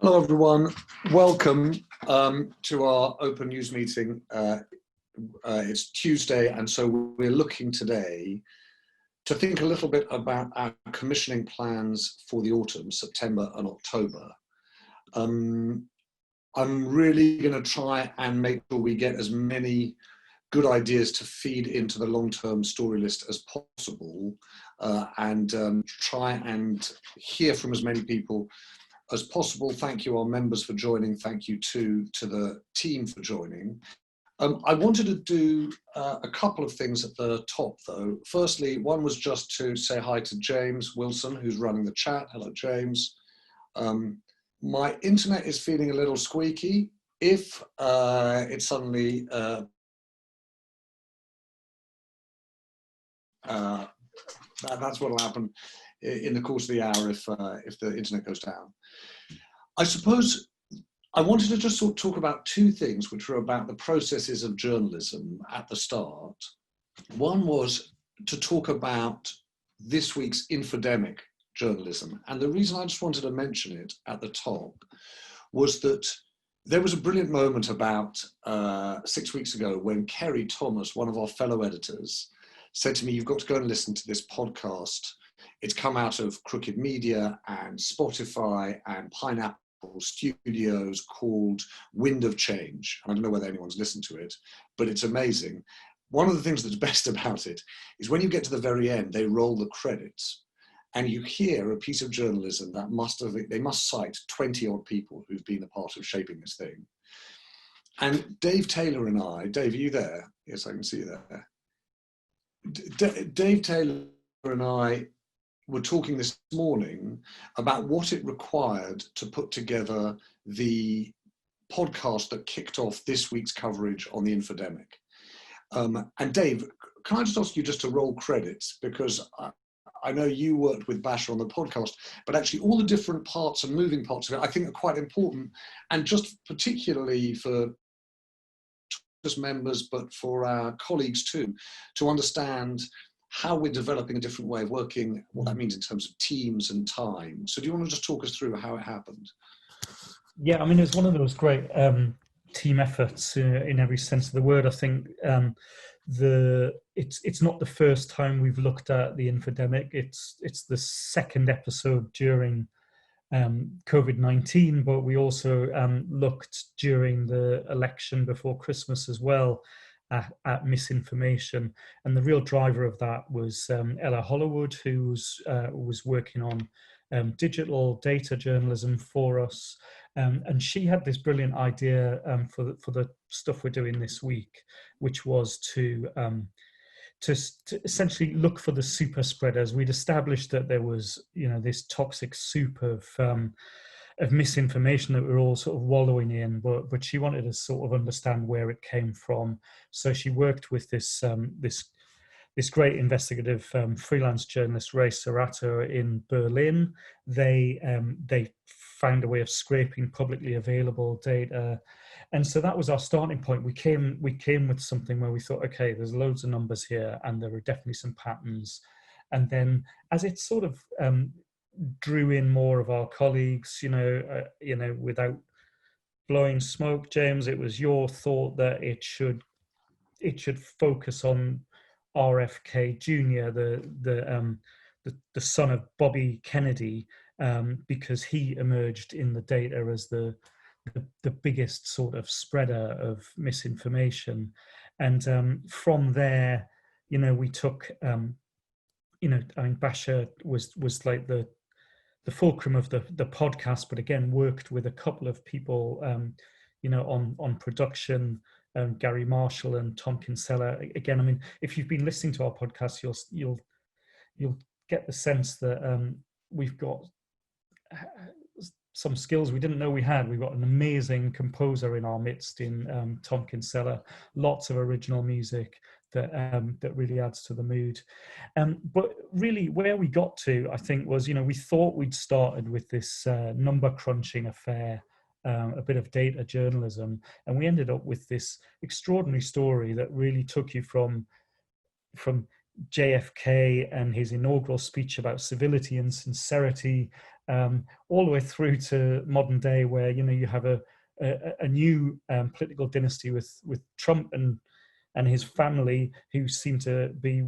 Hello everyone, welcome to our open news meeting. It's Tuesday, and so we're looking today to think a little bit about our commissioning plans for the autumn, September and October. I'm really going to try and make sure we get as many good ideas to feed into the long-term story list as possible, and try and hear from as many people as possible. Thank you, our members, for joining. Thank you to the team for joining. I wanted to do a couple of things at the top, though. Firstly, one was just to say hi to James Wilson, who's running the chat. Hello, James. My internet is feeling a little squeaky. If it suddenly that's what will happen in the course of the hour if the internet goes down. I suppose I wanted to just sort of talk about two things which were about the processes of journalism at the start. One was to talk about this week's infodemic journalism. And the reason I just wanted to mention it at the top was that there was a brilliant moment about 6 weeks ago when Kerry Thomas, one of our fellow editors, said to me, "You've got to go and listen to this podcast. It's come out of Crooked Media and Spotify and Pineapple Studios, called Wind of Change." And I don't know whether anyone's listened to it, but it's amazing. One of the things that's best about it is when you get to the very end, they roll the credits and you hear a piece of journalism that they must cite 20 odd people who've been a part of shaping this thing. And Dave Taylor and I, Dave, are you there? Yes, I can see you there. Dave Taylor and I were talking this morning about what it required to put together the podcast that kicked off this week's coverage on the infodemic. And Dave, can I just ask you just to roll credits, because I know you worked with Basher on the podcast, but actually all the different parts and moving parts of it I think are quite important, and just particularly for just members, but for our colleagues too, to understand how we're developing a different way of working, what that means in terms of teams and time. So do you want to just talk us through how it happened? Yeah, I mean, it's one of those great team efforts in every sense of the word. I think it's not the first time we've looked at the infodemic. It's the second episode during COVID-19, but we also looked during the election before Christmas as well at misinformation. And the real driver of that was Ella Hollowood, who was working on digital data journalism for us. And she had this brilliant idea for the stuff we're doing this week, which was to essentially look for the super spreaders. We'd established that there was, this toxic soup of misinformation that we're all sort of wallowing in, but she wanted to sort of understand where it came from. So she worked with this great investigative freelance journalist, Ray Serrato, in Berlin. They found a way of scraping publicly available data. And so that was our starting point. We came with something where we thought, okay, there's loads of numbers here, and there are definitely some patterns. And then as it sort of drew in more of our colleagues, without blowing smoke, James, it was your thought that it should focus on RFK Jr., the son of Bobby Kennedy, because he emerged in the data as the biggest sort of spreader of misinformation. And from there, we took, Basher was like the fulcrum of the podcast, but again, worked with a couple of people, on production, Gary Marshall and Tom Kinsella. Again, I mean, if you've been listening to our podcast, you'll get the sense that we've got some skills we didn't know we had. We've got an amazing composer in our midst in Tom Kinsella, lots of original music that really adds to the mood. But really where we got to, I think, was, we thought we'd started with this number crunching affair, a bit of data journalism, and we ended up with this extraordinary story that really took you from JFK and his inaugural speech about civility and sincerity, all the way through to modern day, where you have a new political dynasty with Trump and his family, who seem to be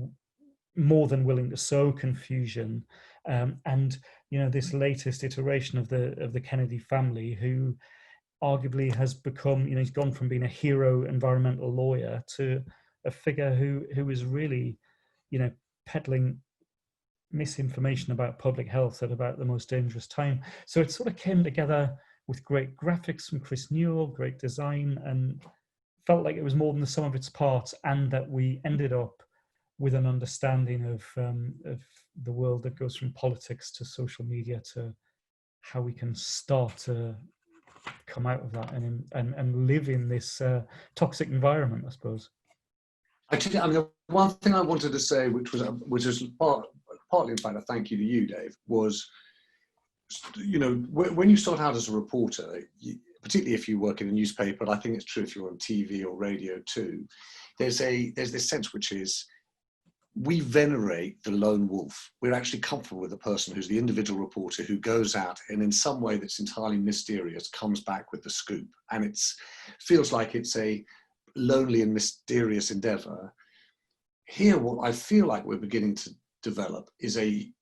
more than willing to sow confusion, and this latest iteration of the Kennedy family, who arguably has become, he's gone from being a hero environmental lawyer to a figure who is really, peddling misinformation about public health at about the most dangerous time. So it sort of came together with great graphics from Chris Newell, great design, and felt like it was more than the sum of its parts, and that we ended up with an understanding of the world that goes from politics to social media to how we can start to come out of that and live in this toxic environment, I suppose. Actually, I mean, one thing I wanted to say, which was partly, in fact, a thank you to you, Dave, was, when you start out as a reporter, particularly if you work in a newspaper, but I think it's true if you're on TV or radio too, there's this sense which is, we venerate the lone wolf. We're actually comfortable with the person who's the individual reporter who goes out and in some way that's entirely mysterious comes back with the scoop. And it feels like it's a lonely and mysterious endeavor. Here, what I feel like we're beginning to develop is a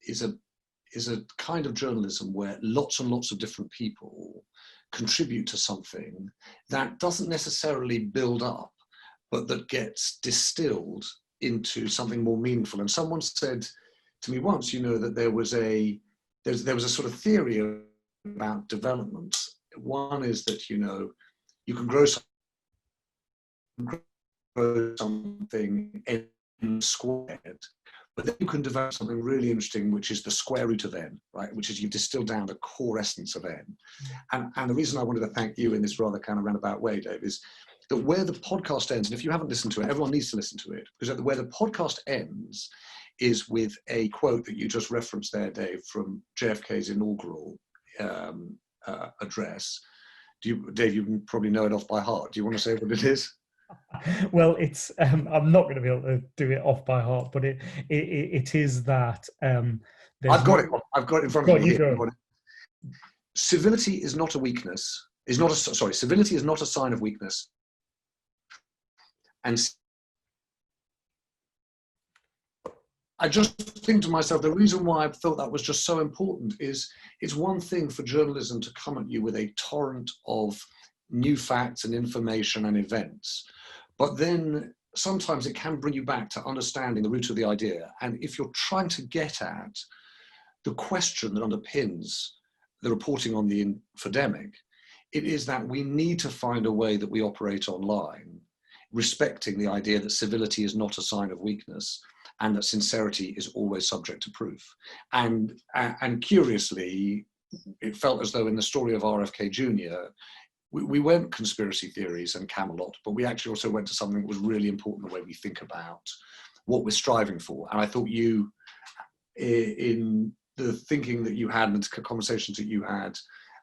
kind of journalism where lots and lots of different people contribute to something that doesn't necessarily build up, but that gets distilled into something more meaningful. And someone said to me once, that there was a sort of theory about development. One is that, you can grow something n squared, but then you can develop something really interesting, which is the square root of n, right? Which is you distill down the core essence of n. And the reason I wanted to thank you in this rather kind of roundabout way, Dave, is that where the podcast ends, and if you haven't listened to it, everyone needs to listen to it, because where the podcast ends is with a quote that you just referenced there, Dave, from JFK's inaugural address. Dave, you probably know it off by heart. Do you want to say what it is? Well, it's I'm not going to be able to do it off by heart, but it is that. I've got it in front of me here. Civility is not a weakness. Civility is not a sign of weakness. And I just think to myself, the reason why I felt that was just so important is it's one thing for journalism to come at you with a torrent of new facts and information and events, but then sometimes it can bring you back to understanding the root of the idea. And if you're trying to get at the question that underpins the reporting on the infodemic, it is that we need to find a way that we operate online, respecting the idea that civility is not a sign of weakness and that sincerity is always subject to proof. And curiously, it felt as though in the story of RFK Jr., we went conspiracy theories and Camelot, but we actually also went to something that was really important, the way we think about what we're striving for. And I thought you, in the thinking that you had and the conversations that you had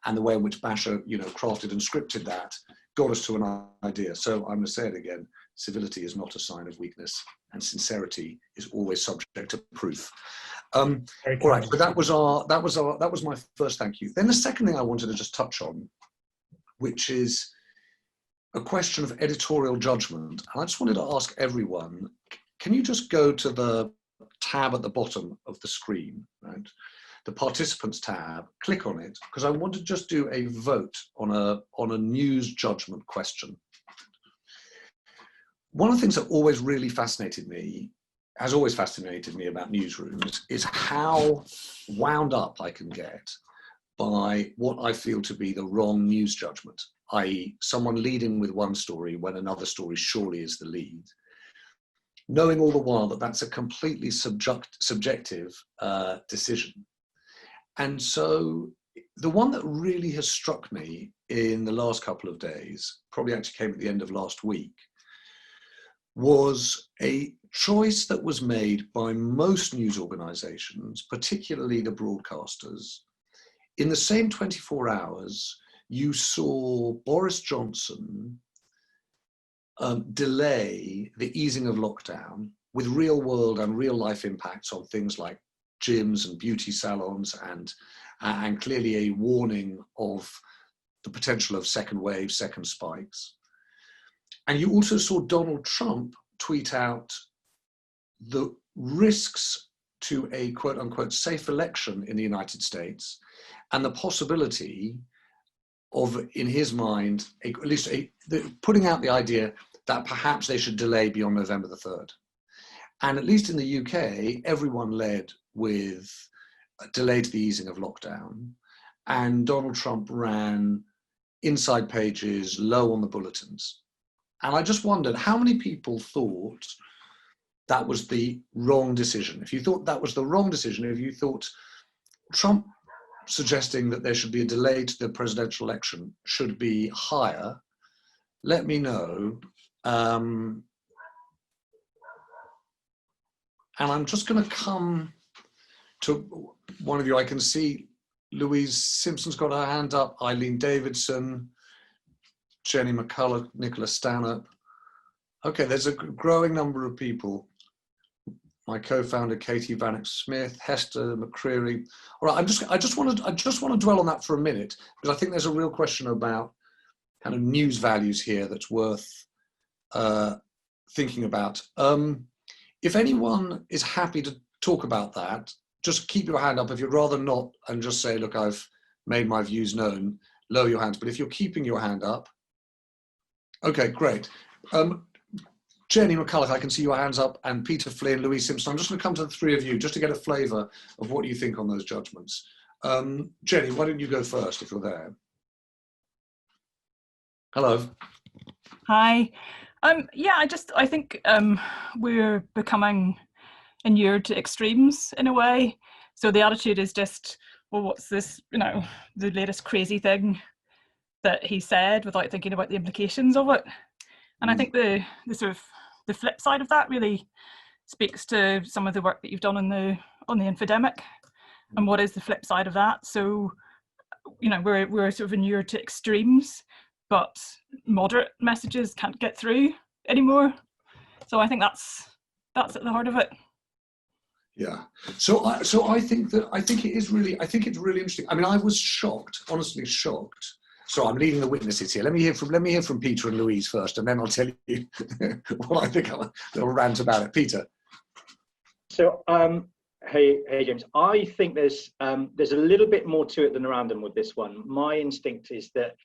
and the way in which Basher, crafted and scripted that, got us to an idea. So I'm going to say it again: civility is not a sign of weakness, and sincerity is always subject to proof. All right, so that was my first thank you. Then the second thing I wanted to just touch on, which is a question of editorial judgment. And I just wanted to ask everyone, can you just go to the tab at the bottom of the screen, right? The participants tab, click on it, because I want to just do a vote on a news judgment question. One of the things that has always fascinated me about newsrooms is how wound up I can get by what I feel to be the wrong news judgment, i.e. someone leading with one story when another story surely is the lead, knowing all the while that that's a completely subjective decision. And so the one that really has struck me in the last couple of days, probably actually came at the end of last week, was a choice that was made by most news organizations, particularly the broadcasters. In the same 24 hours, you saw Boris Johnson delay the easing of lockdown with real world and real life impacts on things like gyms and beauty salons and clearly a warning of the potential of second waves, second spikes. And you also saw Donald Trump tweet out the risks to a quote unquote safe election in the United States and the possibility of, in his mind, putting out the idea that perhaps they should delay beyond November the 3rd. And at least in the UK, everyone led with a delay to the easing of lockdown. And Donald Trump ran inside pages, low on the bulletins. And I just wondered how many people thought that was the wrong decision. If you thought that was the wrong decision, if you thought Trump suggesting that there should be a delay to the presidential election should be higher, let me know. And I'm just going to come to one of you. I can see Louise Simpson's got her hand up, Eileen Davidson, Jenny McCullough, Nicola Stanhope. Okay, there's a growing number of people. My co-founder Katie Vanek-Smith, Hester McCreary. All right, I just want to dwell on that for a minute, because I think there's a real question about kind of news values here that's worth thinking about. If anyone is happy to talk about that, just keep your hand up. If you'd rather not and just say, look, I've made my views known, lower your hands. But if you're keeping your hand up, okay, great. Jenny McCullough, I can see your hands up, and Peter Flynn, Louise Simpson. I'm just going to come to the three of you just to get a flavour of what you think on those judgments. Jenny, why don't you go first if you're there? Hello. Hi. Yeah, I think we're becoming inured to extremes in a way. So the attitude is just, well, what's this, the latest crazy thing that he said without thinking about the implications of it. And I think the sort of the flip side of that really speaks to some of the work that you've done on the infodemic. And what is the flip side of that? So, we're sort of inured to extremes, but moderate messages can't get through anymore. So I think that's at the heart of it. Yeah. So I think it's really interesting. I mean, I was shocked, honestly shocked. So I'm leading the witnesses here. Let me hear from Peter and Louise first, and then I'll tell you what I think. I'll rant about it. Peter. So, hey James. I think there's a little bit more to it than a random with this one. My instinct is that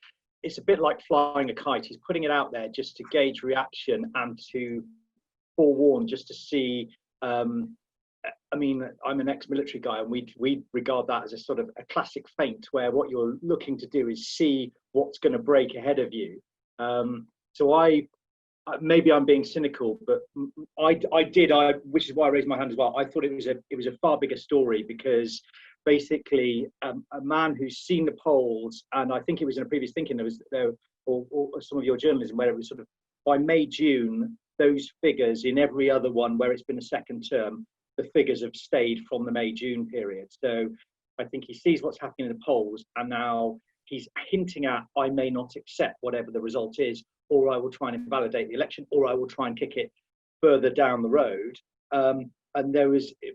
it's a bit like flying a kite. He's putting it out there just to gauge reaction and to forewarn, just to see. I mean, I'm an ex-military guy, and we regard that as a sort of a classic feint, where what you're looking to do is see what's going to break ahead of you. So maybe I'm being cynical, but which is why I raised my hand as well. I thought it was a far bigger story, because basically a man who's seen the polls, and I think it was in a previous thinking or some of your journalism where it was sort of by May, June, those figures in every other one where it's been a second term, the figures have stayed from the May, June period. So I think he sees what's happening in the polls, and now he's hinting at, I may not accept whatever the result is, or I will try and invalidate the election, or I will try and kick it further down the road. And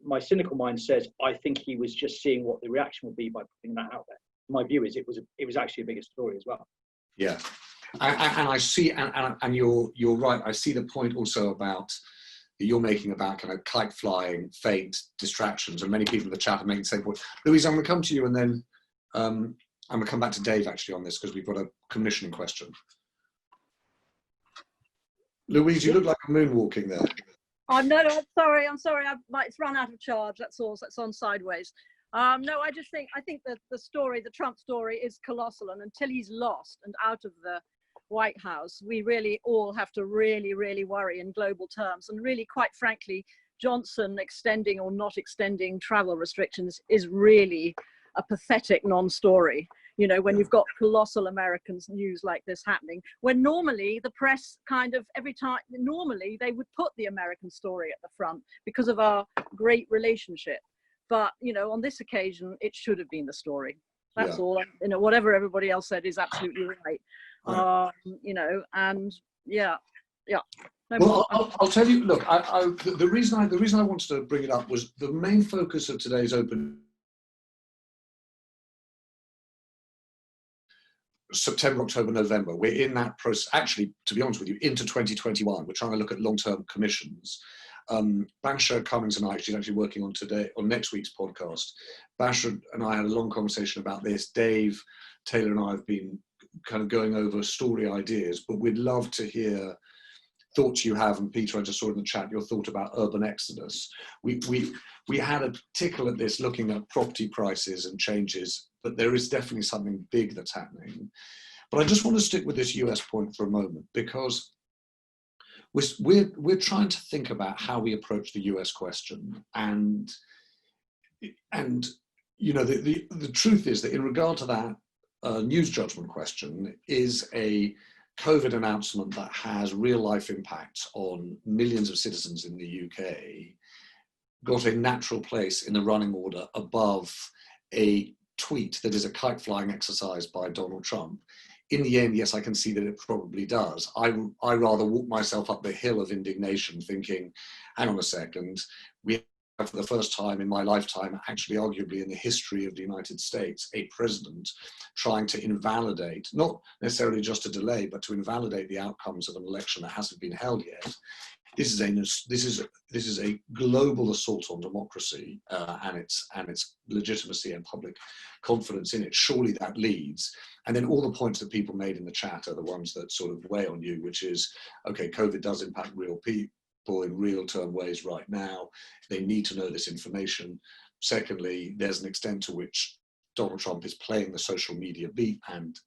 my cynical mind says, I think he was just seeing what the reaction would be by putting that out there. My view is it was actually a bigger story as well. Yeah, and I see, and you're right. I see the point also about you're making about kind of kite flying, feint, distractions, and many people in the chat are making the same point. Louise, I'm going to come to you, and then I'm going to come back to Dave actually on this, because we've got a commissioning question. Louise, you look like a moonwalking there. I'm sorry. It's run out of charge. That's all. So it's on sideways. No, I think that the Trump story is colossal, and until he's lost and out of the White House, we really all have to really, really worry in global terms. And really, quite frankly, Johnson extending or not extending travel restrictions is really a pathetic non-story. When you've got colossal American news like this happening, when normally the press normally they would put the American story at the front because of our great relationship. But, on this occasion, it should have been the story. That's all. Whatever everybody else said is absolutely right. And yeah. No well, I'll tell you. Look, the reason I wanted to bring it up was the main focus of today's open September, October, November. We're in that process, actually, to be honest with you, into 2021. We're trying to look at long-term commissions. Basha Cummings and I, she's actually working on next week's podcast. Basha and I had a long conversation about this. Dave, Taylor and I have been kind of going over story ideas, but we'd love to hear thoughts you have. And Peter, I just saw in the chat your thought about urban exodus. We had a tickle at this looking at property prices and changes, but there is definitely something big that's happening. But I just want to stick with this US point for a moment, because we're trying to think about how we approach the US question. And you know, the truth is that in regard to that news judgment question is a COVID announcement that has real life impacts on millions of citizens in the UK, got a natural place in the running order above a tweet that is a kite flying exercise by Donald Trump. In the end, yes, I can see that it probably does. I rather walk myself up the hill of indignation thinking, hang on a second, we have for the first time in my lifetime, actually arguably in the history of the United States, a president trying to invalidate, not necessarily just to delay, but to invalidate the outcomes of an election that hasn't been held yet. This is a global assault on democracy and its legitimacy and public confidence in it. Surely that leads. And then all the points that people made in the chat are the ones that sort of weigh on you, which is, okay, COVID does impact real people in real term ways right now. They need to know this information. Secondly, there's an extent to which Donald Trump is playing the social media beat and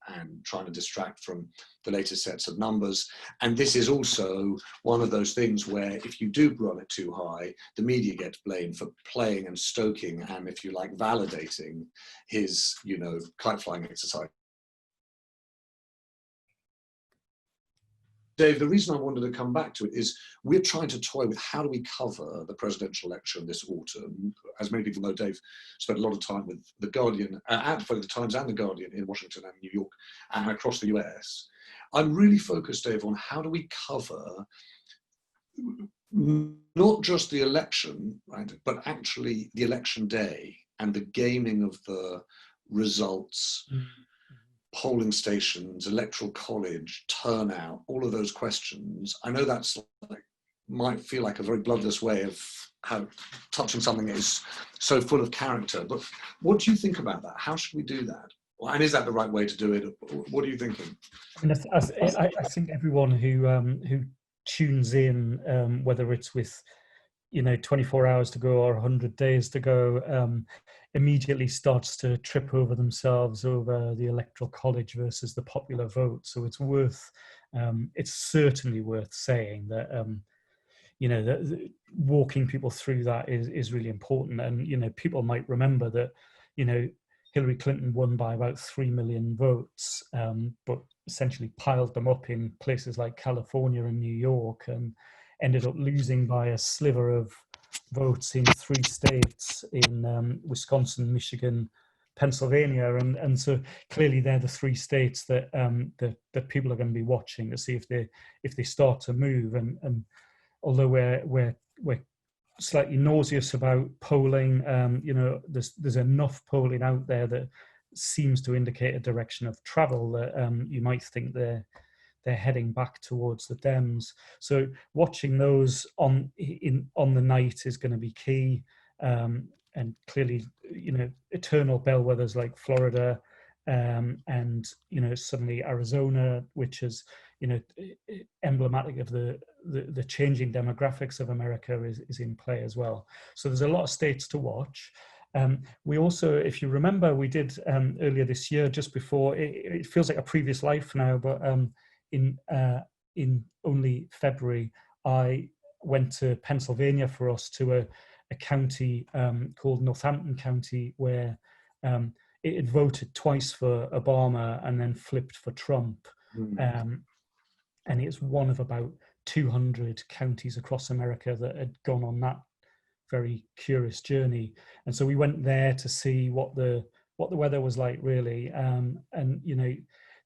trying to distract from the latest sets of numbers. And this is also one of those things where if you do run it too high, the media gets blamed for playing and stoking and, if you like, validating his, you know, kite flying exercise. Dave, the reason I wanted to come back to it is we're trying to toy with how do we cover the presidential election this autumn. As many people know, Dave spent a lot of time with The Guardian, both the Times and The Guardian in Washington and New York and across the US. I'm really focused, Dave, on how do we cover not just the election, right, but actually the election day and the gaming of the results, polling stations, electoral college, turnout, all of those questions. I know that's might feel like a very bloodless way of how touching something that is so full of character, but what do you think about that? How should we do that? And is that the right way to do it? What are you thinking? I mean, I think everyone who tunes in, whether it's with 24 hours to go or 100 days to go, immediately starts to trip over themselves over the electoral college versus the popular vote. So it's certainly worth saying that, that walking people through that is really important. And, people might remember that, Hillary Clinton won by about 3 million votes, but essentially piled them up in places like California and New York and ended up losing by a sliver of votes in 3 states, in Wisconsin, Michigan, Pennsylvania, and so clearly they're the 3 states that that people are going to be watching to see if they start to move. And although we're slightly nauseous about polling, there's enough polling out there that seems to indicate a direction of travel that you might think they're heading back towards the Dems. So watching those on the night is going to be key. And clearly, eternal bellwethers like Florida, and suddenly Arizona, which is emblematic of the changing demographics of America, is in play as well. So there's a lot of states to watch. We also, if you remember, we did earlier this year, just before, it feels like a previous life now, but in only February, I went to Pennsylvania for us to a county called Northampton County, where it had voted twice for Obama and then flipped for Trump. And it's one of about 200 counties across America that had gone on that very curious journey. And so we went there to see what the weather was like, really. And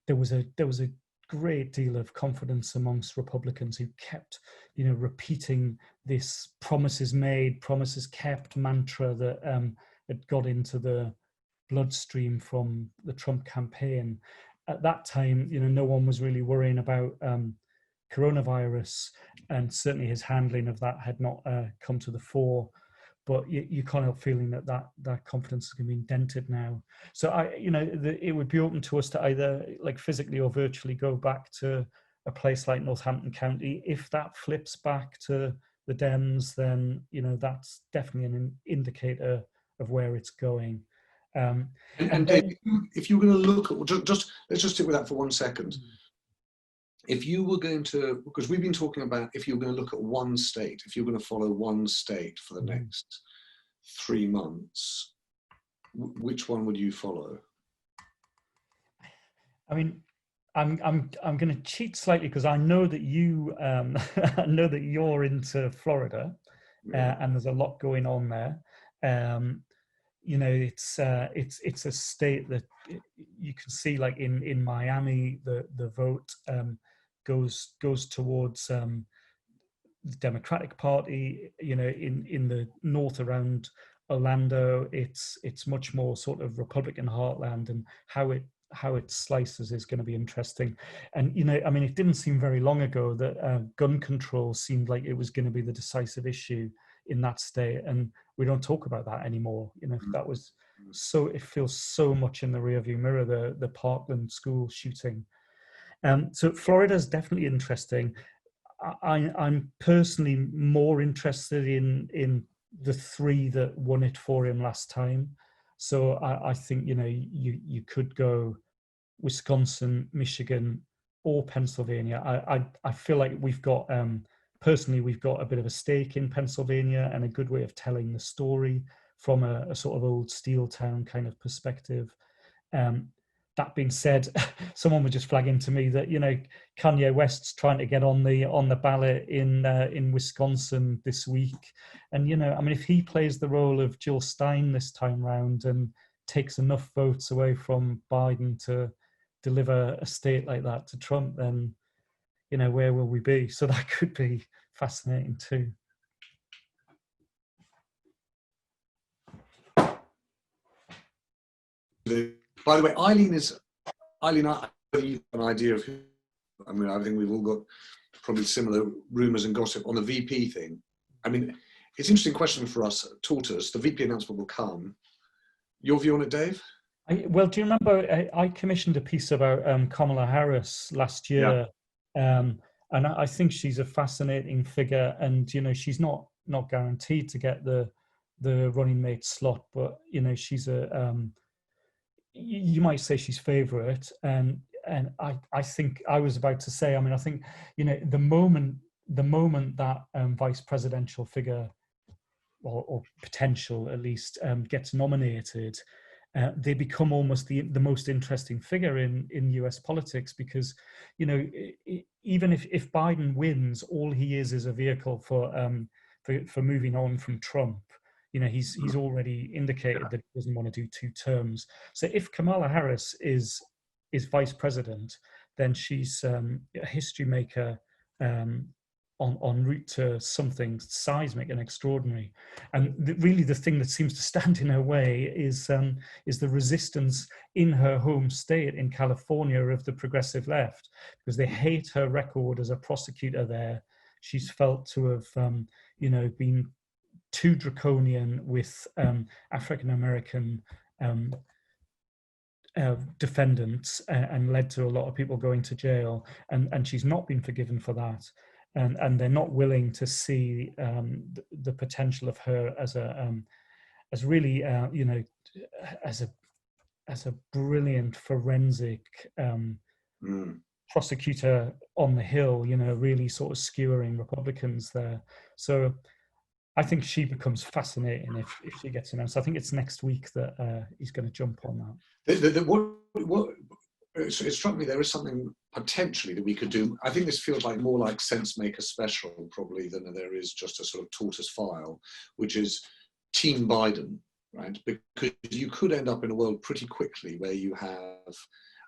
there was a great deal of confidence amongst Republicans who kept repeating this promises made, promises kept mantra that had got into the bloodstream from the Trump campaign. at that time, no one was really worrying about coronavirus, and certainly his handling of that had not come to the fore. But you kind of feeling that confidence is going to be dented now. So it would be open to us to either like physically or virtually go back to a place like Northampton County. If that flips back to the Dems, then that's definitely an indicator of where it's going. And Dave, if you were going to look at let's just stick with that for 1 second. If you were going to, because we've been talking about if you're going to look at one state, if you're going to follow one state for the next 3 months, which one would you follow? I mean, I'm going to cheat slightly because I know that you I know that you're into Florida, and there's a lot going on there. It's a state that you can see, like in Miami, the vote goes towards the Democratic Party. In the north around Orlando, it's much more sort of Republican heartland, and how it slices is going to be interesting. And it didn't seem very long ago that gun control seemed like it was going to be the decisive issue in that state, and we don't talk about that anymore. That was so, it feels so much in the rearview mirror, the Parkland school shooting. So Florida is definitely interesting. I'm personally more interested in the 3 that won it for him last time. So I think you could go Wisconsin, Michigan, or Pennsylvania. I feel like we've got personally we've got a bit of a stake in Pennsylvania, and a good way of telling the story from a sort of old steel town kind of perspective. That being said, someone was just flagging to me that Kanye West's trying to get on the ballot in Wisconsin this week, and if he plays the role of Jill Stein this time round and takes enough votes away from Biden to deliver a state like that to Trump, then where will we be? So that could be fascinating too. By the way, Eileen, I have an idea of who. I mean, I think we've all got probably similar rumours and gossip on the VP thing. I mean, it's an interesting question for us. Tortoise, the VP announcement will come. Your view on it, Dave? Well, do you remember I commissioned a piece about Kamala Harris last year, and I think she's a fascinating figure, and she's not guaranteed to get the running mate slot, but she's a you might say she's favourite, and I think I was about to say, I think the moment that vice presidential figure or potential at least gets nominated, they become almost the most interesting figure in US politics, because even if Biden wins, all he is a vehicle for moving on from Trump. He's already indicated that he doesn't want to do 2 terms. So if Kamala Harris is vice president, then she's a history maker en route to something seismic and extraordinary. And really the thing that seems to stand in her way is the resistance in her home state in California of the progressive left, because they hate her record as a prosecutor there. She's felt to have been too draconian with African-American defendants, and led to a lot of people going to jail, and she's not been forgiven for that, and they're not willing to see the potential of her as really as a brilliant forensic prosecutor on the Hill, really sort of skewering Republicans there. So I think she becomes fascinating if she gets announced. I think it's next week that he's going to jump on that. It struck me there is something potentially that we could do. I think this feels like more like Sense Maker Special probably than there is just a sort of tortoise file, which is Team Biden, right? Because you could end up in a world pretty quickly where you have,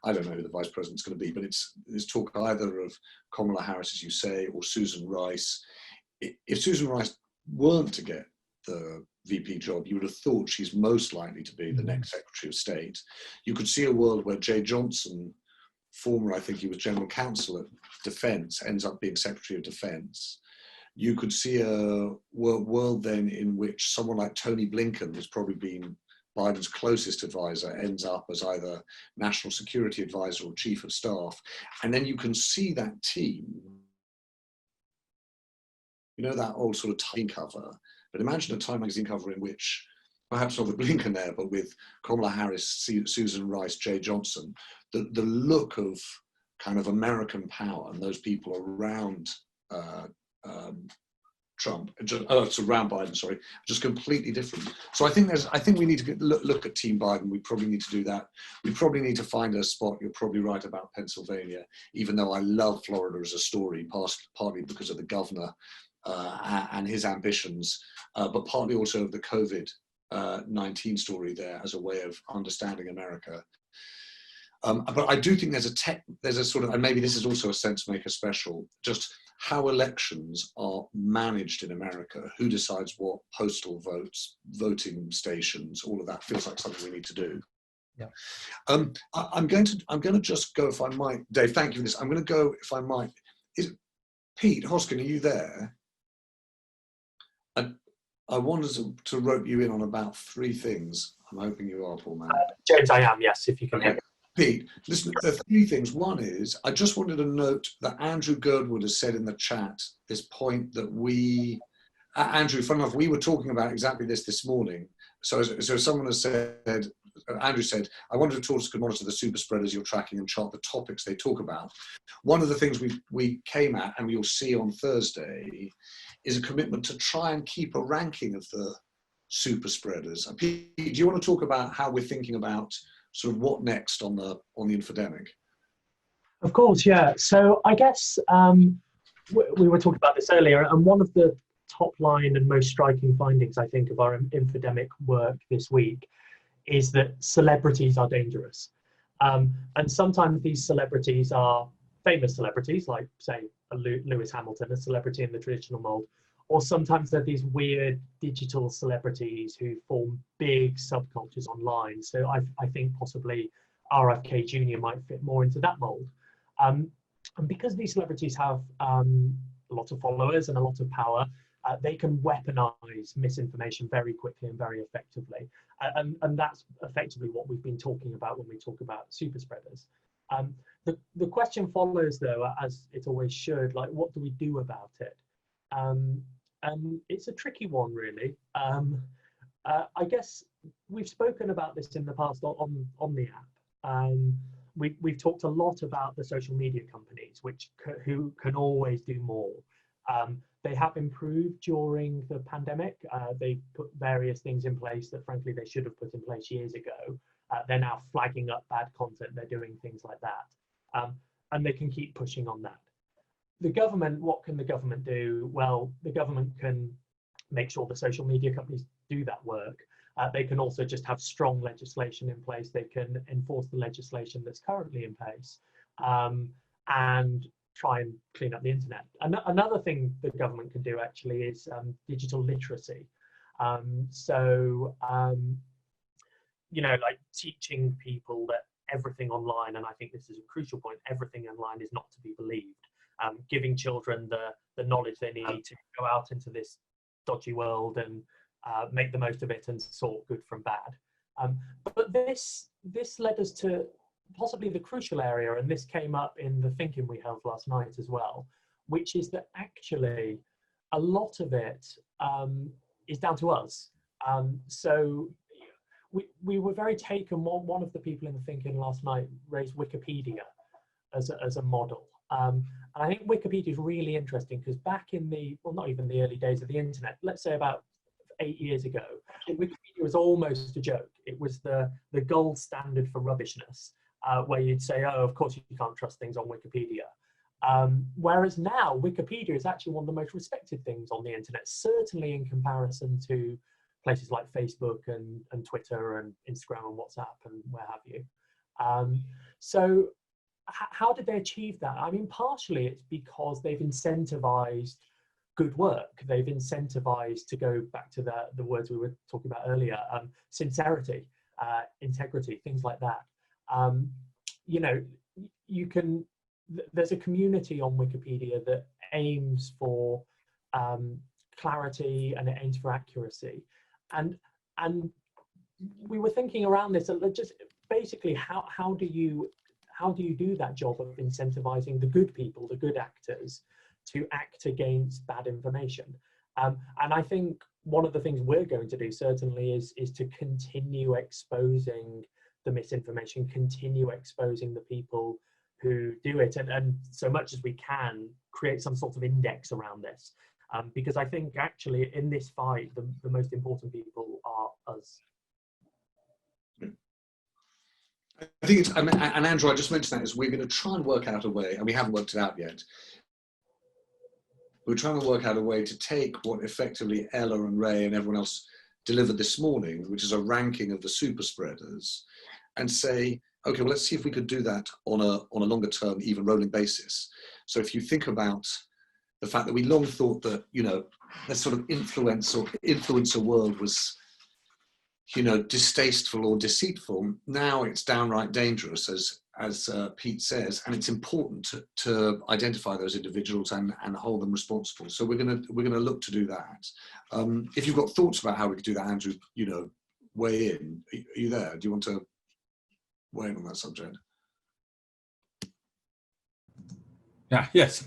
I don't know who the vice president's going to be, but there's talk either of Kamala Harris, as you say, or Susan Rice. If Susan Rice weren't to get the VP job, you would have thought she's most likely to be the next Secretary of State. You could see a world where Jay Johnson former, I think he was General Counsel at Defence, ends up being Secretary of Defence. You could see a world then in which someone like Tony Blinken, who's probably been Biden's closest advisor, ends up as either National Security Advisor or Chief of Staff. And then you can see that team, you know, that old sort of Time cover, but imagine a Time magazine cover in which, perhaps not with Blinken there, but with Kamala Harris, Susan Rice, Jay Johnson, the look of kind of American power and those people around Trump, around Biden, sorry, just completely different. So I think we need to look at Team Biden. We probably need to do that. We probably need to find a spot. You're probably right about Pennsylvania, even though I love Florida as a story, partly because of the governor and his ambitions, but partly also of the COVID-19 story there as a way of understanding America. But I do think there's a sort of, and maybe this is also a sense maker special, just how elections are managed in America, who decides what, postal votes, voting stations, all of that feels like something we need to do. Yeah. I'm going to just go, if I might, Dave, thank you for this. I'm going to go, if I might, Pete Hoskin, are you there? I wanted to rope you in on about 3 things. I'm hoping you are, Paul, man. James, I am, yes, if you can hear me. Pete, listen, there are 3 things. One is, I just wanted to note that Andrew Girdwood has said in the chat this point that Andrew, funny enough, we were talking about exactly this morning. So someone has said, Andrew said, I wonder if Tortoise could monitor the super spreaders you're tracking and chart the topics they talk about. One of the things we came at, and we'll see on Thursday, is a commitment to try and keep a ranking of the super spreaders. Pete, do you want to talk about how we're thinking about sort of what next on the infodemic? Of course, yeah. So I guess we were talking about this earlier, and one of the top line and most striking findings, I think, of our infodemic work this week is that celebrities are dangerous. And sometimes these celebrities are famous celebrities, like, say, Lewis Hamilton, a celebrity in the traditional mold, or sometimes they're these weird digital celebrities who form big subcultures online. So I think possibly RFK Jr. might fit more into that mold. And because these celebrities have a lot of followers and a lot of power, they can weaponize misinformation very quickly and very effectively. And that's effectively what we've been talking about when we talk about super spreaders. The question follows, though, as it always should, like, what do we do about it? And it's a tricky one, really. I guess we've spoken about this in the past on the app. We've talked a lot about the social media companies, who can always do more. They have improved during the pandemic. They put various things in place that, frankly, they should have put in place years ago. They're now flagging up bad content. They're doing things like that. And they can keep pushing on that. The government, what can the government do? Well, the government can make sure the social media companies do that work. They can also just have strong legislation in place. They can enforce the legislation that's currently in place and try and clean up the internet. Another thing the government can do actually is digital literacy. Like teaching people that everything online, and I think this is a crucial point, everything online is not to be believed. Giving children the knowledge they need to go out into this dodgy world and make the most of it and sort good from bad. But this led us to possibly the crucial area, and this came up in the thinking we held last night as well, which is that actually a lot of it is down to us. So we were very taken. One of the people in the thinking last night raised Wikipedia as a model. And I think Wikipedia is really interesting because back in not even the early days of the internet, let's say about 8 years ago, Wikipedia was almost a joke. It was the gold standard for rubbishness, where you'd say, oh, of course you can't trust things on Wikipedia. Whereas now, Wikipedia is actually one of the most respected things on the internet, certainly in comparison to places like Facebook and Twitter and Instagram and WhatsApp and where have you. So how did they achieve that? I mean, partially it's because they've incentivized good work. They've incentivized, to go back to the words we were talking about earlier, sincerity, integrity, things like that. you can, there's a community on Wikipedia that aims for clarity and it aims for accuracy. And we were thinking around this, just basically how do you do that job of incentivizing the good people, the good actors, to act against bad information? And I think one of the things we're going to do certainly is to continue exposing the misinformation, continue exposing the people who do it, and so much as we can create some sort of index around this, because I think actually in this fight the most important people are us. I think it's, and Andrew, I just mentioned that, is we're going to try and work out a way, and we haven't worked it out yet. We're trying to work out a way to take what effectively Ella and Ray and everyone else delivered this morning, which is a ranking of the super spreaders, and say, okay, well, let's see if we could do that on a longer term, even rolling basis. So if you think about the fact that we long thought that, you know, that sort of influencer world was, you know, distasteful or deceitful, now it's downright dangerous, as Pete says, and it's important to identify those individuals and hold them responsible. So we're gonna look to do that. If you've got thoughts about how we could do that, Andrew, you know, weigh in. Are you there? Do you want to weigh in on that subject? Yeah. Yes.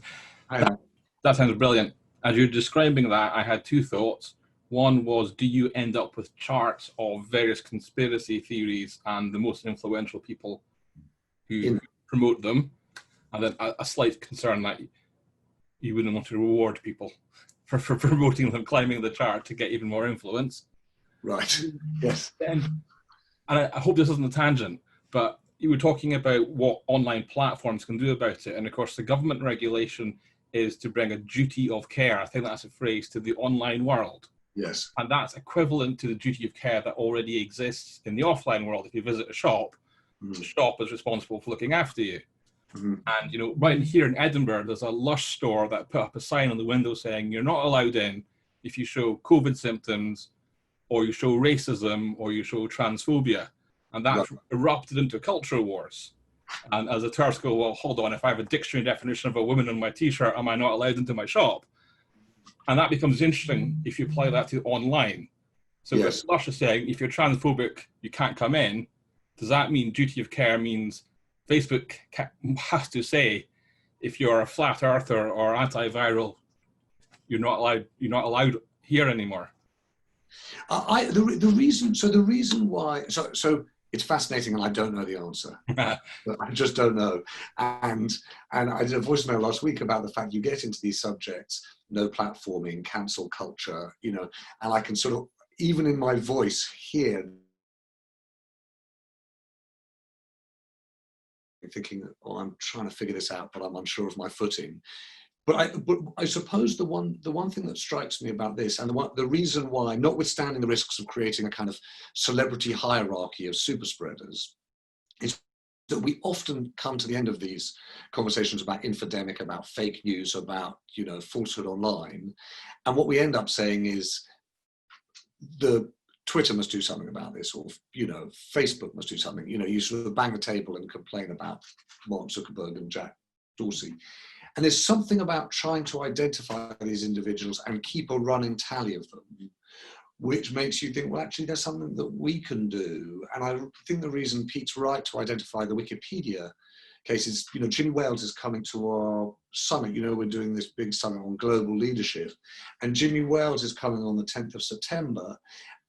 That sounds brilliant. As you're describing that, I had two thoughts. One was, do you end up with charts of various conspiracy theories and the most influential people who promote them? And then a slight concern that you wouldn't want to reward people for promoting them, climbing the chart to get even more influence. Right, yes. And I hope this isn't a tangent, but you were talking about what online platforms can do about it. And of course, the government regulation is to bring a duty of care, I think that's a phrase, to the online world. Yes. And that's equivalent to the duty of care that already exists in the offline world. If you visit a shop, the shop is responsible for looking after you. And, you know, right here in Edinburgh, there's a Lush store that put up a sign on the window saying you're not allowed in if you show COVID symptoms, or you show racism, or you show transphobia. And that's erupted into culture wars. And as the tourists go, well, hold on, if I have a dictionary definition of a woman on my t-shirt, am I not allowed into my shop? And that becomes interesting if you apply that to online. So if Lush is saying, if you're transphobic, you can't come in, does that mean duty of care means Facebook has to say, if you're a flat earther or antiviral, you're not allowed here anymore? The reason why, so it's fascinating, and I don't know the answer. But I just don't know. And I did a voicemail last week about the fact you get into these subjects, no platforming, cancel culture, you know, and I can sort of, even in my voice, hear thinking, oh, I'm trying to figure this out, but I'm unsure of my footing. But I suppose the one thing that strikes me about this, and the reason why, notwithstanding the risks of creating a kind of celebrity hierarchy of super spreaders, is that we often come to the end of these conversations about infodemic, about fake news, about, you know, falsehood online, and what we end up saying is the Twitter must do something about this, or, you know, Facebook must do something. You know, you sort of bang the table and complain about Mark Zuckerberg and Jack Dorsey. And there's something about trying to identify these individuals and keep a running tally of them, which makes you think, well, actually, there's something that we can do. And I think the reason Pete's right to identify the Wikipedia case is, you know, Jimmy Wales is coming to our summit. You know, we're doing this big summit on global leadership, and Jimmy Wales is coming on the 10th of September.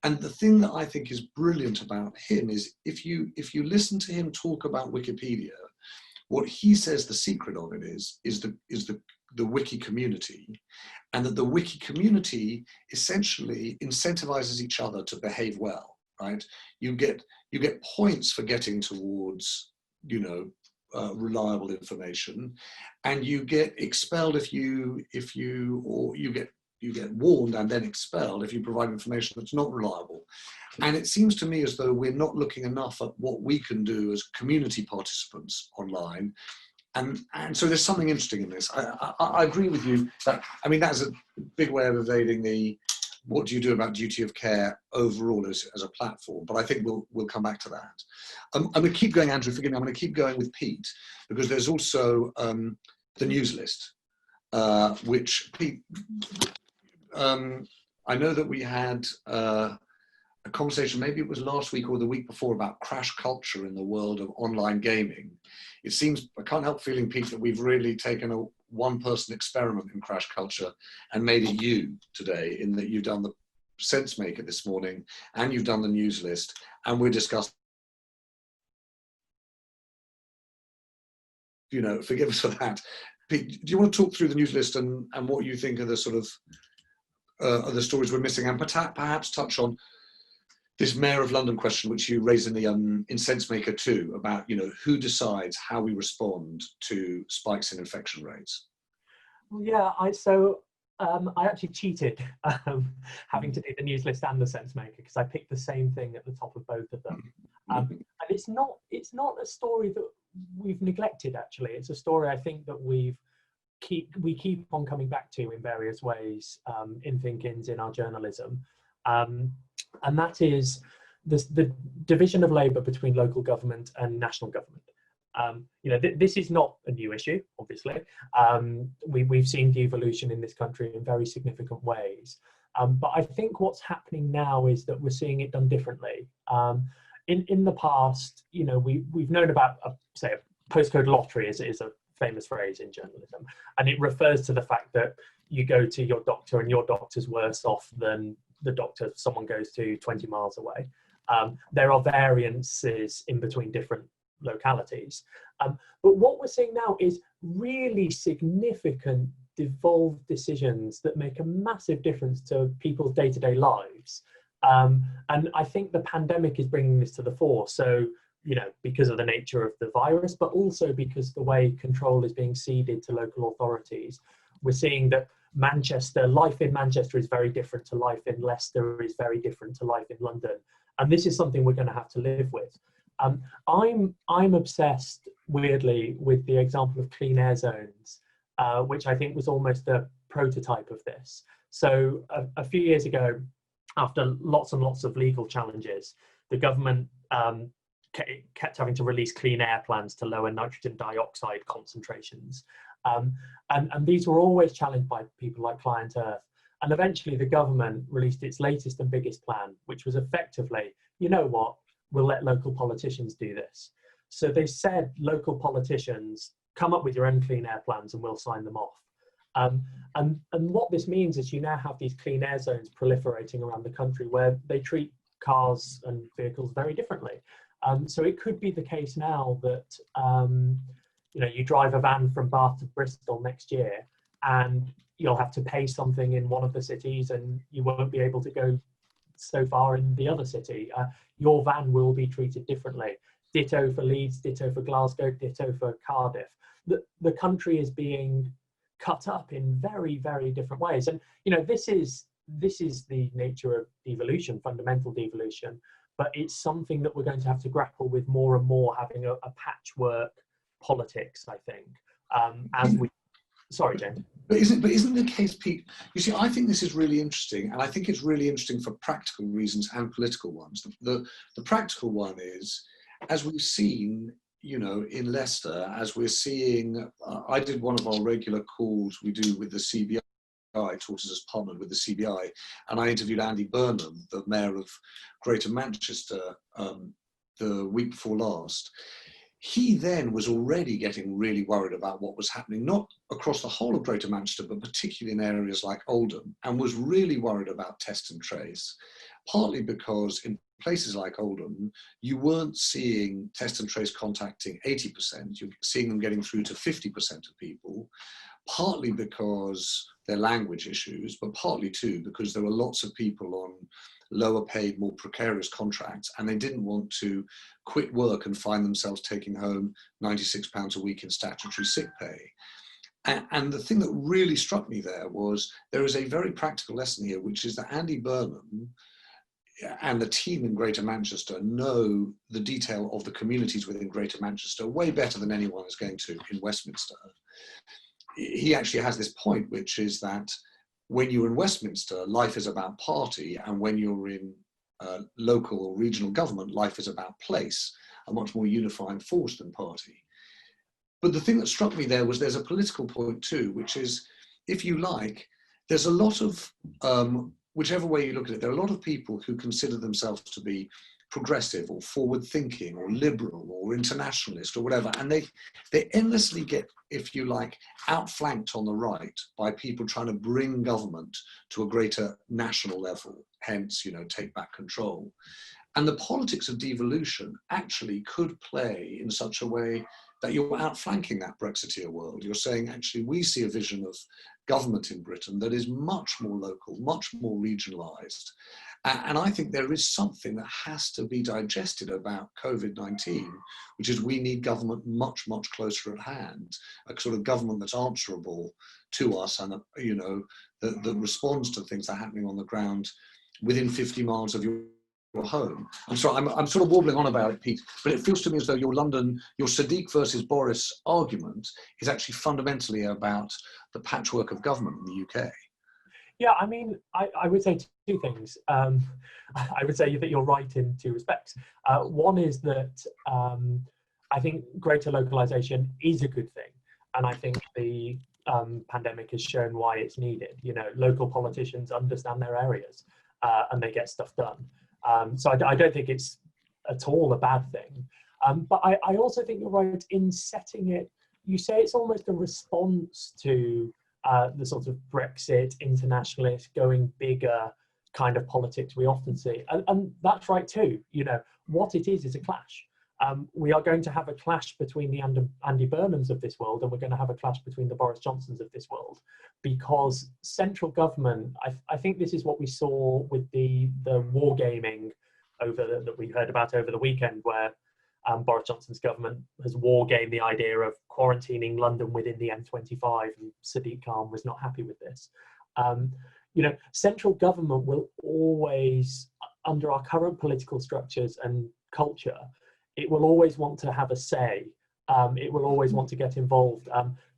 And the thing that I think is brilliant about him is if you listen to him talk about Wikipedia, what he says the secret of it is the wiki community, and that the wiki community essentially incentivizes each other to behave well, right? You get points for getting towards, you know, reliable information, and you get expelled if you get warned and then expelled if you provide information that's not reliable. And it seems to me as though we're not looking enough at what we can do as community participants online. And so there's something interesting in this. I agree with you that, I mean, that's a big way of evading the what do you do about duty of care overall as a platform? But I think we'll come back to that. I'm going to keep going, Andrew, forgive me, I'm going to keep going with Pete, because there's also the news list, which Pete, I know that we had a conversation, maybe it was last week or the week before, about crash culture in the world of online gaming. It seems, I can't help feeling, Pete, that we've really taken a one-person experiment in crash culture and made it you today, in that you've done the sense maker this morning and you've done the news list, and we're discussing, you know, forgive us for that. Pete, do you want to talk through the news list and what you think are the sort of the stories we're missing, and perhaps touch on this Mayor of London question, which you raised in the in SenseMaker 2, about, you know, who decides how we respond to spikes in infection rates? Well, yeah, I actually cheated having to do the news list and the SenseMaker, because I picked the same thing at the top of both of them. And it's not a story that we've neglected, actually. It's a story I think that we keep on coming back to in various ways in Think-Ins, in our journalism. And that is the division of labour between local government and national government. You know, this is not a new issue, obviously. We've seen devolution in this country in very significant ways. But I think what's happening now is that we're seeing it done differently. In the past, you know, we've known about, say, a postcode lottery is a famous phrase in journalism, and it refers to the fact that you go to your doctor and your doctor's worse off than the doctor someone goes to 20 miles away. There are variances in between different localities. But what we're seeing now is really significant devolved decisions that make a massive difference to people's day-to-day lives. And I think the pandemic is bringing this to the fore. So, you know, because of the nature of the virus, but also because the way control is being ceded to local authorities. We're seeing that life in Manchester is very different to life in Leicester, is very different to life in London. And this is something we're going to have to live with. I'm obsessed, weirdly, with the example of clean air zones, which I think was almost a prototype of this. So a few years ago, after lots and lots of legal challenges, the government kept having to release clean air plans to lower nitrogen dioxide concentrations. And these were always challenged by people like Client Earth. And eventually the government released its latest and biggest plan, which was effectively, you know what, we'll let local politicians do this. So they said, local politicians, come up with your own clean air plans and we'll sign them off. And what this means is you now have these clean air zones proliferating around the country where they treat cars and vehicles very differently. So it could be the case now that you know, you drive a van from Bath to Bristol next year and you'll have to pay something in one of the cities and you won't be able to go so far in the other city. Your van will be treated differently. Ditto for Leeds, ditto for Glasgow, ditto for Cardiff. The country is being cut up in very, very different ways. And, you know, this is the nature of devolution, fundamental devolution, but it's something that we're going to have to grapple with more and more, having a patchwork politics, I think, as we, sorry, James. But isn't the case, Pete, you see, I think this is really interesting, and I think it's really interesting for practical reasons and political ones. The practical one is, as we've seen, you know, in Leicester, as we're seeing, I did one of our regular calls we do with the CBI, Tortoise has partnered with the CBI, and I interviewed Andy Burnham, the Mayor of Greater Manchester, the week before last. He then was already getting really worried about what was happening, not across the whole of Greater Manchester, but particularly in areas like Oldham, and was really worried about test and trace, partly because in places like Oldham, you weren't seeing test and trace contacting 80%, you're seeing them getting through to 50% of people, partly because they're language issues, but partly too because there were lots of people on lower paid, more precarious contracts, and they didn't want to quit work and find themselves taking home £96 a week in statutory sick pay. And the thing that really struck me there was there is a very practical lesson here, which is that Andy Burnham and the team in Greater Manchester know the detail of the communities within Greater Manchester way better than anyone is going to in Westminster. He actually has this point, which is that when you're in Westminster, life is about party, and when you're in local or regional government, life is about place, a much more unifying force than party. But the thing that struck me there was there's a political point too, which is, if you like, there's a lot of, whichever way you look at it, there are a lot of people who consider themselves to be progressive or forward thinking or liberal or internationalist or whatever, and they endlessly get, if you like, outflanked on the right by people trying to bring government to a greater national level, hence, you know, take back control. And the politics of devolution actually could play in such a way that you're outflanking that Brexiteer world. You're saying, actually, we see a vision of government in Britain that is much more local, much more regionalised. And I think there is something that has to be digested about COVID-19, which is we need government much, much closer at hand, a sort of government that's answerable to us and, you know, that responds to things that are happening on the ground within 50 miles of your home. I'm sorry, I'm sort of warbling on about it, Pete, but it feels to me as though your Sadiq versus Boris argument is actually fundamentally about the patchwork of government in the UK. Yeah, I mean, I would say two things. I would say that you're right in two respects. One is that I think greater localization is a good thing. And I think the pandemic has shown why it's needed. You know, local politicians understand their areas and they get stuff done. So I don't think it's at all a bad thing. But I also think you're right in setting it. You say it's almost a response to the sort of Brexit, internationalist, going bigger kind of politics we often see. And that's right too. You know, what it is a clash. We are going to have a clash between the Andy Burnhams of this world, and we're going to have a clash between the Boris Johnsons of this world, because central government, I think this is what we saw with the wargaming that we heard about over the weekend, where Boris Johnson's government has wargamed the idea of quarantining London within the M25, and Sadiq Khan was not happy with this. You know, central government will always, under our current political structures and culture, it will always want to have a say. It will always want to get involved.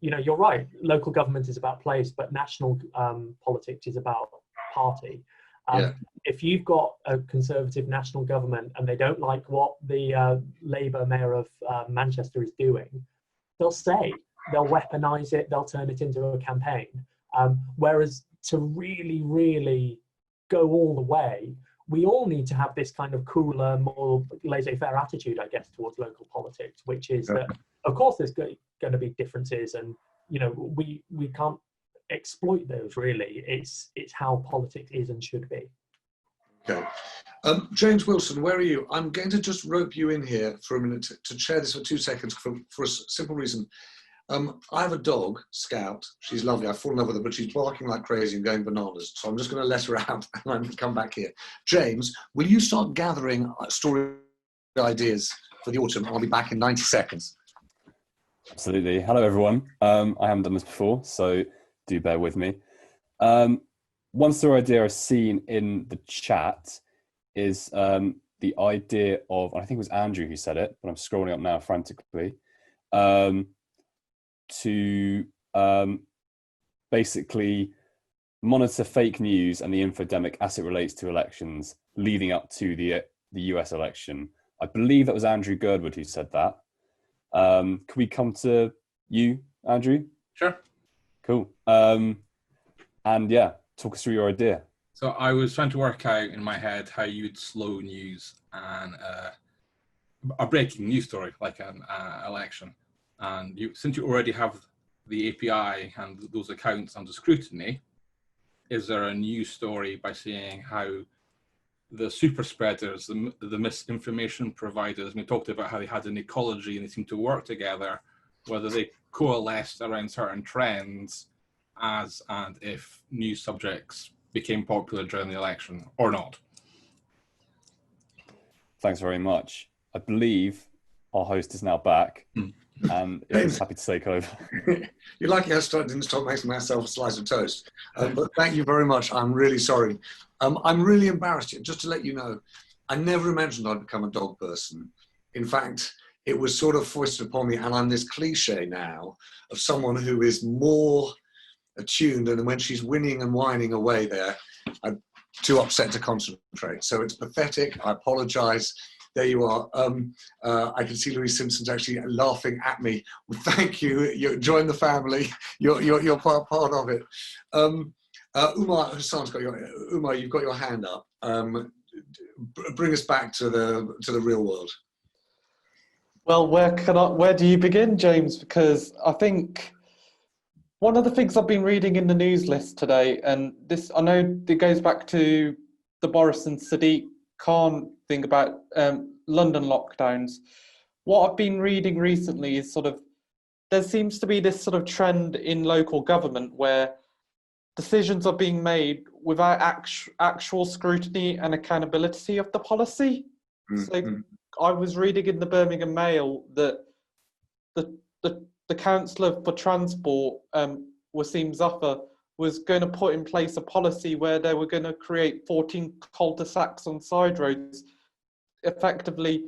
You know, you're right, local government is about place, but national politics is about party. If you've got a Conservative national government and they don't like what the Labour mayor of Manchester is doing, they'll weaponise it, they'll turn it into a campaign. Whereas to really, really go all the way, we all need to have this kind of cooler, more laissez-faire attitude, I guess, towards local politics, which is that, of course, there's going to be differences, and you know, we can't exploit those. Really, it's how politics is and should be. Okay, James Wilson, where are you? I'm going to just rope you in here for a minute to share this for 2 seconds for a simple reason. I have a dog, Scout. She's lovely. I've fallen in love with her, but she's barking like crazy and going bananas. So I'm just going to let her out and I'm going to come back here. James, will you start gathering story ideas for the autumn? I'll be back in 90 seconds. Absolutely. Hello, everyone. I haven't done this before, so do bear with me. One story idea I've seen in the chat is the idea of, I think it was Andrew who said it, but I'm scrolling up now frantically, to basically monitor fake news and the infodemic as it relates to elections leading up to the US election. I believe that was Andrew Girdwood who said that. Can we come to you, Andrew? Sure. Cool. And yeah, talk us through your idea. So I was trying to work out in my head how you'd slow news and a breaking news story like an election. And since you already have the API and those accounts under scrutiny, is there a news story by saying how the super spreaders, the misinformation providers, we talked about how they had an ecology and they seemed to work together, whether they coalesced around certain trends as and if news subjects became popular during the election or not? Thanks very much. I believe our host is now back. And is happy to take over. You're lucky I didn't stop making myself a slice of toast. But thank you very much. I'm really sorry. I'm really embarrassed. Just to let you know, I never imagined I'd become a dog person. In fact, it was sort of foisted upon me, and I'm this cliche now of someone who is more attuned, and when she's whining and whining away there, I'm too upset to concentrate. So it's pathetic. I apologise. There you are. I can see Louise Simpson's actually laughing at me. Well, thank you. You join the family. You're part of it. Umar Hassan's got Umar, you've got your hand up. Bring us back to the real world. Well, where do you begin, James? Because I think one of the things I've been reading in the news list today, and this, I know it goes back to the Boris and Sadiq Khan thing about London lockdowns. What I've been reading recently is sort of, there seems to be this sort of trend in local government where decisions are being made without actual scrutiny and accountability of the policy. So I was reading in the Birmingham Mail that the Councillor for Transport, Wasim Zafar, was going to put in place a policy where they were going to create 14 cul-de-sacs on side roads, effectively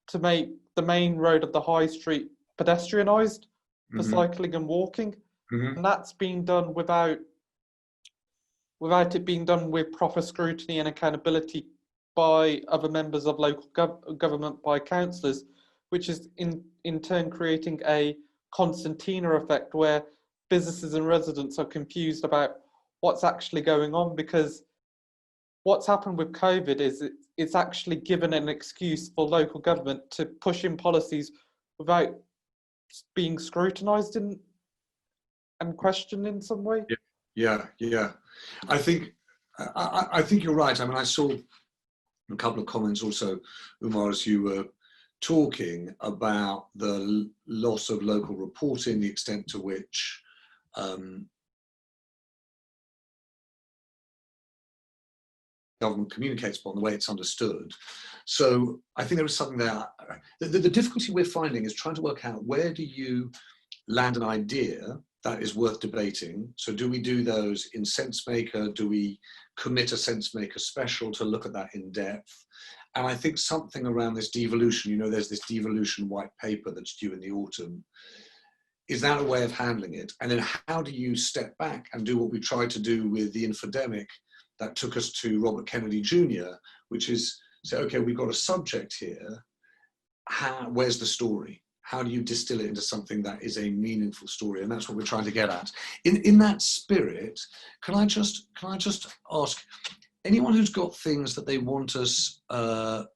to make the main road of the High Street pedestrianised for cycling and walking. And that's being done without it being done with proper scrutiny and accountability by other members of local government, by councillors, which is in turn creating a concertina effect where businesses and residents are confused about what's actually going on, because what's happened with COVID is it's actually given an excuse for local government to push in policies without being scrutinised and questioned in some way. Yeah. I think you're right. I mean, I saw a couple of comments also, Umar, as you were talking about the loss of local reporting, the extent to which government communicates upon the way it's understood. So I think there is something there. The difficulty we're finding is trying to work out, where do you land an idea that is worth debating? So do we do those in SenseMaker? Do we commit a SenseMaker special to look at that in depth? And I think something around this devolution, there's this devolution white paper that's due in the autumn. Is that a way of handling it? And then how do you step back and do what we tried to do with the infodemic that took us to Robert Kennedy Jr., which is say, okay, we've got a subject here. Where's the story? How do you distill it into something that is a meaningful story? And that's what we're trying to get at. In that spirit, can I just ask, anyone who's got things that they want us to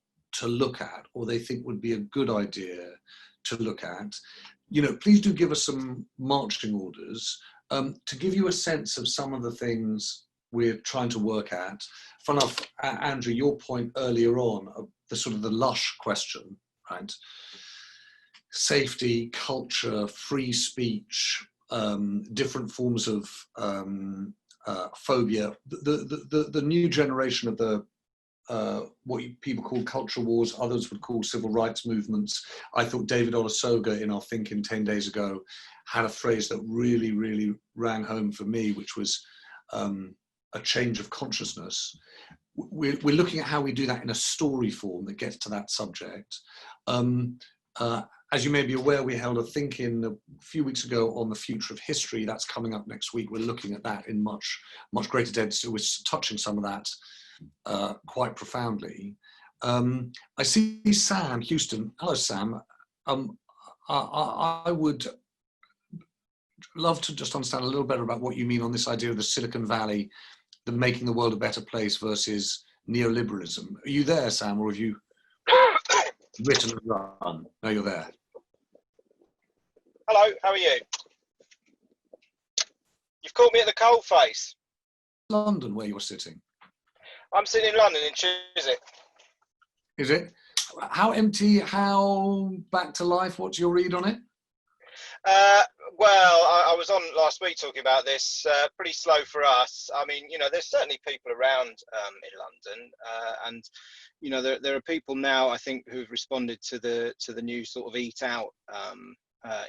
look at, or they think would be a good idea to look at, please do give us some marching orders to give you a sense of some of the things we're trying to work at. Fun enough, Andrew, your point earlier on, the sort of the lush question, right? Safety, culture, free speech, different forms of phobia. The new generation of the what people call culture wars, others would call civil rights movements. I thought David Olusoga in our Thinking 10 days ago had a phrase that really, really rang home for me, which was a change of consciousness. We're looking at how we do that in a story form that gets to that subject. As you may be aware, we held a Thinking a few weeks ago on the future of history. That's coming up next week. We're looking at that in much greater depth. So we're touching some of that quite profoundly. I see Sam Houston. Hello, Sam. I would love to just understand a little better about what you mean on this idea of the Silicon Valley, the making the world a better place versus neoliberalism. Are you there, Sam, or have you written and run? No, you're there. Hello, how are you? You've caught me at the coalface. London, where you're sitting. I'm sitting in London, in Chiswick. Is it? How empty, how back to life? What's your read on it? Well, I was on last week talking about this. Pretty slow for us. I mean, there's certainly people around in London, and there are people now, I think, who've responded to the new sort of eat out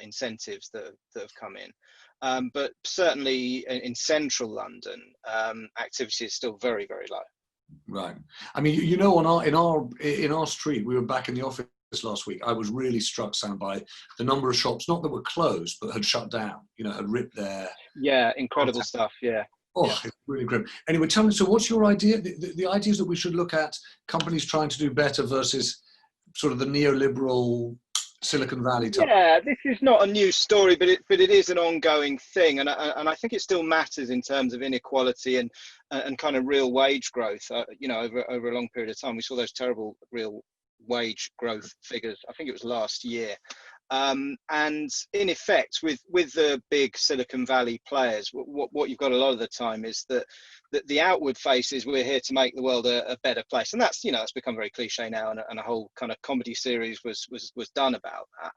incentives that have come in. But certainly in central London, activity is still very, very low. Right. I mean, in our street, we were back in the office this last week, I was really struck, Sam, by the number of shops, not that were closed, but had shut down, had ripped their... Yeah, incredible stuff, yeah. Oh, yeah. It's really grim. Anyway, tell me, so what's your idea? The idea is that we should look at companies trying to do better versus sort of the neoliberal Silicon Valley type. Yeah, this is not a new story, but it is an ongoing thing, and I think it still matters in terms of inequality and kind of real wage growth. Over a long period of time, we saw those terrible real wage growth figures. I think it was last year. And in effect, with the big Silicon Valley players, what you've got a lot of the time is that the outward face is we're here to make the world a better place, and that's that's become very cliche now, and a whole kind of comedy series was done about that.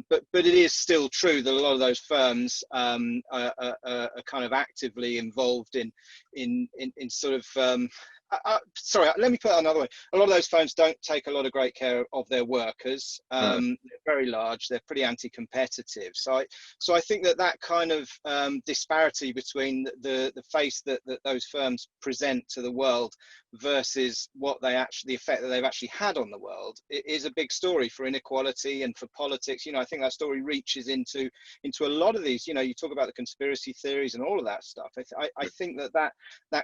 But it is still true that a lot of those firms are kind of actively involved in sort of. Sorry, let me put it another way. A lot of those firms don't take a lot of great care of their workers. They're very large. They're pretty anti-competitive. So I think that kind of disparity between the face that those firms present to the world versus the effect that they've actually had on the world is a big story for inequality and for politics. I think that story reaches into a lot of these. You talk about the conspiracy theories and all of that stuff. I think that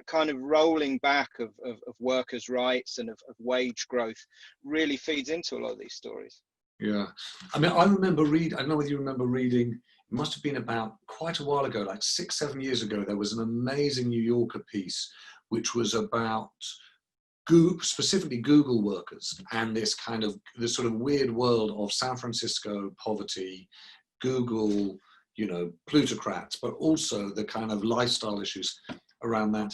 kind of rolling back of workers' rights and of wage growth really feeds into a lot of these stories. Yeah, I mean, I remember I don't know whether you remember reading, it must have been about quite a while ago, like 6-7 years ago, there was an amazing New Yorker piece which was about specifically Google workers and this sort of weird world of San Francisco poverty, Google, plutocrats, but also the kind of lifestyle issues around that.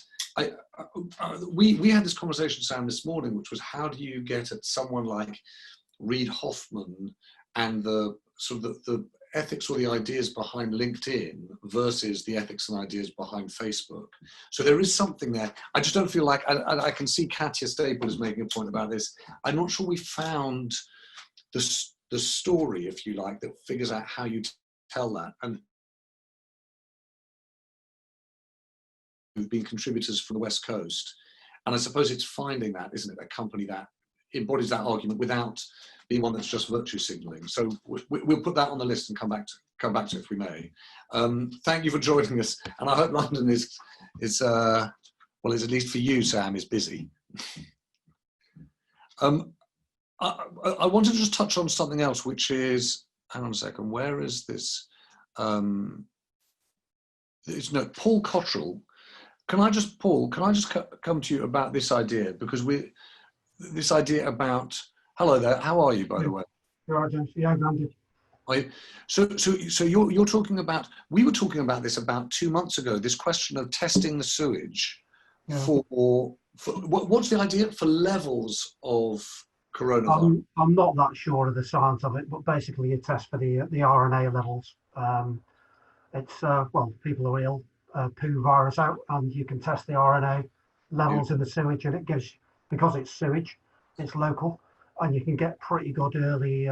We had this conversation, Sam, this morning, which was how do you get at someone like Reid Hoffman and the sort of the ethics or the ideas behind LinkedIn versus the ethics and ideas behind Facebook. So there is something there. I just don't feel like, I can see Katya Staple is making a point about this. I'm not sure we found the story, if you like, that figures out how you tell that. And who've been contributors from the West Coast. And I suppose it's finding that, isn't it, a company that embodies that argument without being one that's just virtue signaling. So we'll put that on the list and come back to it if we may. Thank you for joining us. And I hope London is at least for you, Sam, is busy. I wanted to just touch on something else, which is, hang on a second, where is this? Paul Cottrell. Can I just come to you about this idea? Because this idea about, hello there, how are you, by the way? You're right, James. Yeah, I'm good. So you're talking about, we were talking about this about 2 months ago, this question of testing the sewage for what's the idea for levels of coronavirus? I'm not that sure of the science of it, but basically you test for the RNA levels. It's, people are ill, poo virus out, and you can test the RNA levels in the sewage, and it gives, because it's sewage, it's local, and you can get pretty good early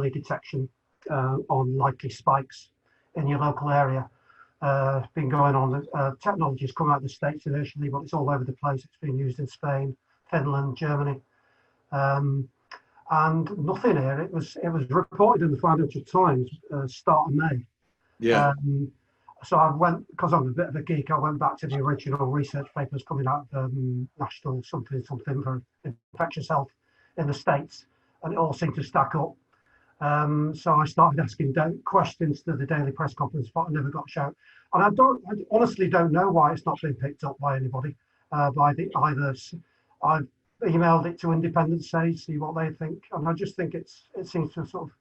detection on likely spikes in your local area. It's been going on, technology's come out of the States initially, but it's all over the place. It's been used in Spain, Finland, Germany, and nothing here. It was reported in the Financial Times start of May. Yeah. So I went, because I'm a bit of a geek, I went back to the original research papers coming out of National something for infectious health in the States, and it all seemed to stack up. So I started asking questions to the daily press conference, but I never got a shout. And I honestly don't know why it's not been picked up by anybody. I've emailed it to Independent Say, see what they think, and I just think it seems to have sort of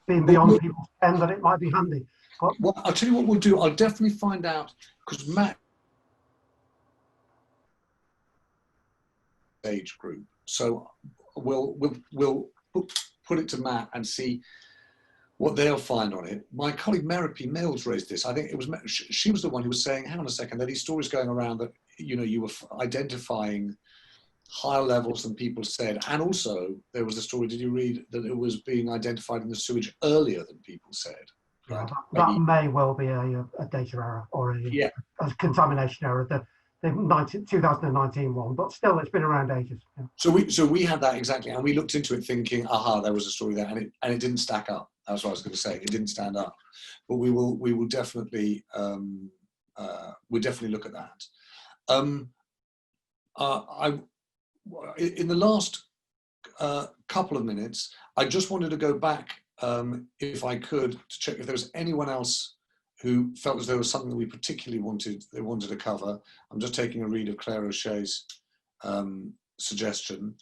been beyond people's ken that it might be handy. Well, I'll tell you what we'll do. I'll definitely find out, because Matt age group. So we'll put it to Matt and see what they'll find on it. My colleague Mary Mills raised this. I think it was she was the one who was saying, hang on a second, there are these stories going around that you were identifying higher levels than people said, and also there was a story. Did you read that it was being identified in the sewage earlier than people said? Yeah, that may well be a data error or a contamination error. the 2019 one, but still, it's been around ages. Yeah. So we had that exactly, and we looked into it thinking, aha, there was a story there, and it didn't stack up. That's what I was going to say. It didn't stand up, but we will definitely we'll definitely look at that. In the last couple of minutes, I just wanted to go back, if I could, to check if there was anyone else who felt as though there was something that we particularly wanted to cover. I'm just taking a read of Claire O'Shea's suggestion.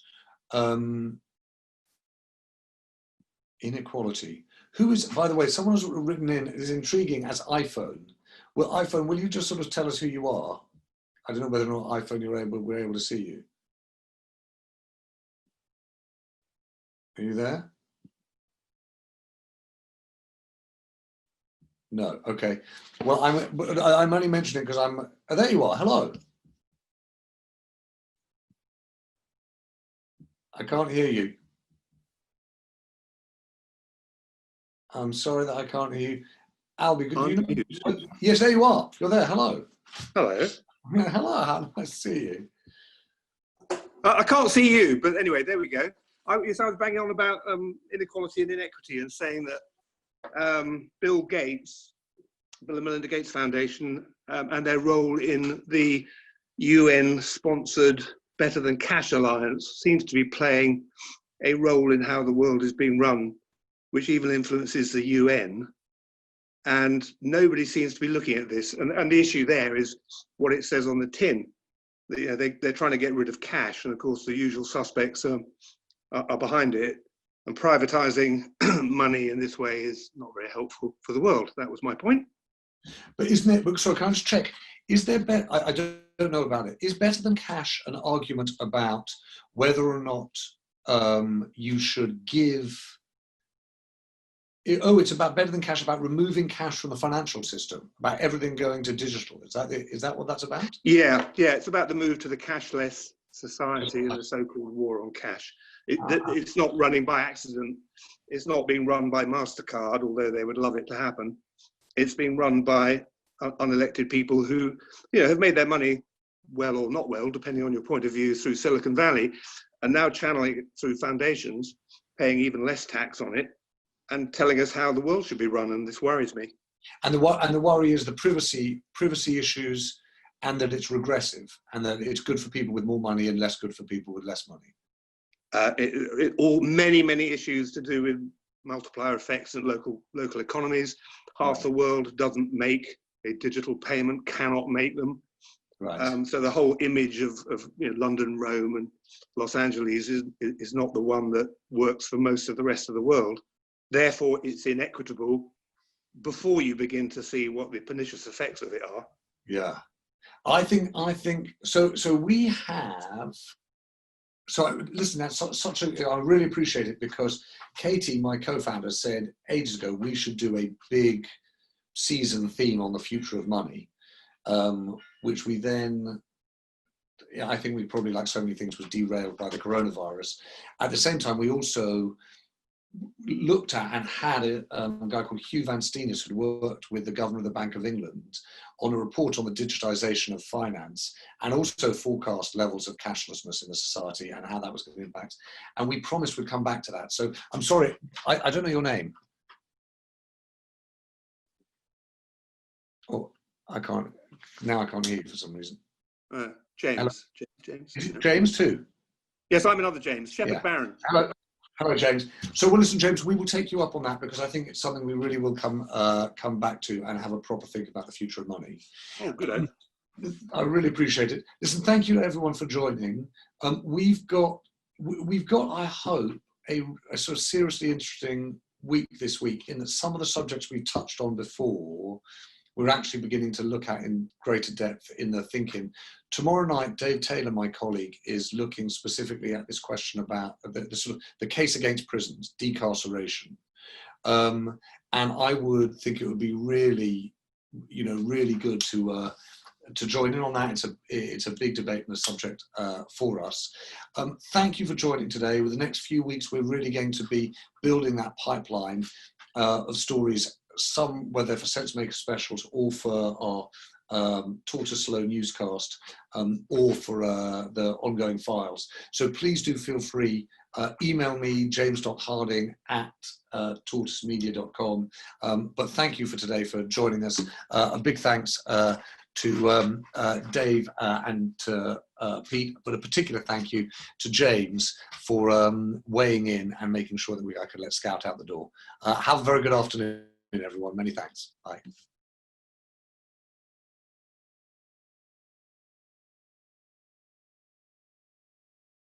Inequality. Who is, by the way, someone has written in, it is intriguing as iPhone. Well, iPhone, will you just sort of tell us who you are? I don't know whether or not iPhone we're able to see you. Are you there? No, okay. Well, I'm only mentioning because oh, there you are, hello. I can't hear you. I'm sorry that I can't hear you. Albie, could you know? Yes, there you are. You're there. Hello. Hello. Hello. How nice to see you. I can't see you, but anyway, there we go. I was banging on about inequality and inequity and saying that Bill Gates, Bill and Melinda Gates Foundation, and their role in the UN-sponsored Better Than Cash Alliance seems to be playing a role in how the world is being run, which even influences the UN. And nobody seems to be looking at this. And the issue there is what it says on the tin. They're trying to get rid of cash. And of course, the usual suspects are behind it. And privatizing money in this way is not very helpful for the world. That was my point. But isn't it, sorry, can I just check? Is there, I don't know about it. Is Better Than Cash an argument about whether or not you should give, it's about Better Than Cash, about removing cash from the financial system, about everything going to digital. Is that what that's about? Yeah, it's about the move to the cashless society and the so-called war on cash. It's not running by accident. It's not being run by MasterCard, although they would love it to happen. It's being run by unelected people who, have made their money well or not well, depending on your point of view, through Silicon Valley, and now channeling it through foundations, paying even less tax on it, and telling us how the world should be run, and this worries me. And the worry is the privacy issues, and that it's regressive, and that it's good for people with more money and less good for people with less money. Many issues to do with multiplier effects and local economies. Half the world doesn't make a digital payment, cannot make them. Right. So the whole image of London, Rome, and Los Angeles is not the one that works for most of the rest of the world. Therefore, it's inequitable before you begin to see what the pernicious effects of it are. Yeah, I think so. So we have. So listen, that's such a. I really appreciate it because Katie, my co-founder, said ages ago we should do a big season theme on the future of money, which we then. I think we probably, like so many things, was derailed by the coronavirus. At the same time, we also looked at and had a guy called Hugh Van Steenis, who worked with the governor of the Bank of England on a report on the digitization of finance, and also forecast levels of cashlessness in the society and how that was going to impact. And we promised we'd come back to that. So I'm sorry, I don't know your name. Oh, I can't hear you for some reason. James. James. Is it James too? Yes, I'm another James, Shepherd Barron. Hello, James. So, well, listen, James, we will take you up on that because I think it's something we really will come back to and have a proper think about the future of money. Oh, good. I really appreciate it. Listen, thank you to everyone for joining. We've got, I hope, a sort of seriously interesting week this week in that some of the subjects we touched on before we're actually beginning to look at in greater depth in the thinking. Tomorrow night, Dave Taylor, my colleague, is looking specifically at this question about the case against prisons, decarceration. And I would think it would be really, really good to join in on that. It's a big debate and a subject for us. Thank you for joining today. With the next few weeks, we're really going to be building that pipeline of stories, some whether for Sense Maker specials or for our Tortoise Slow newscast, or for the ongoing files. So please do feel free. Email me, james.harding@tortoisemedia.com. But thank you for today for joining us. A big thanks to Dave and to Pete, but a particular thank you to James for weighing in and making sure that I could let Scout out the door. Have a very good afternoon, everyone. Many thanks. Bye.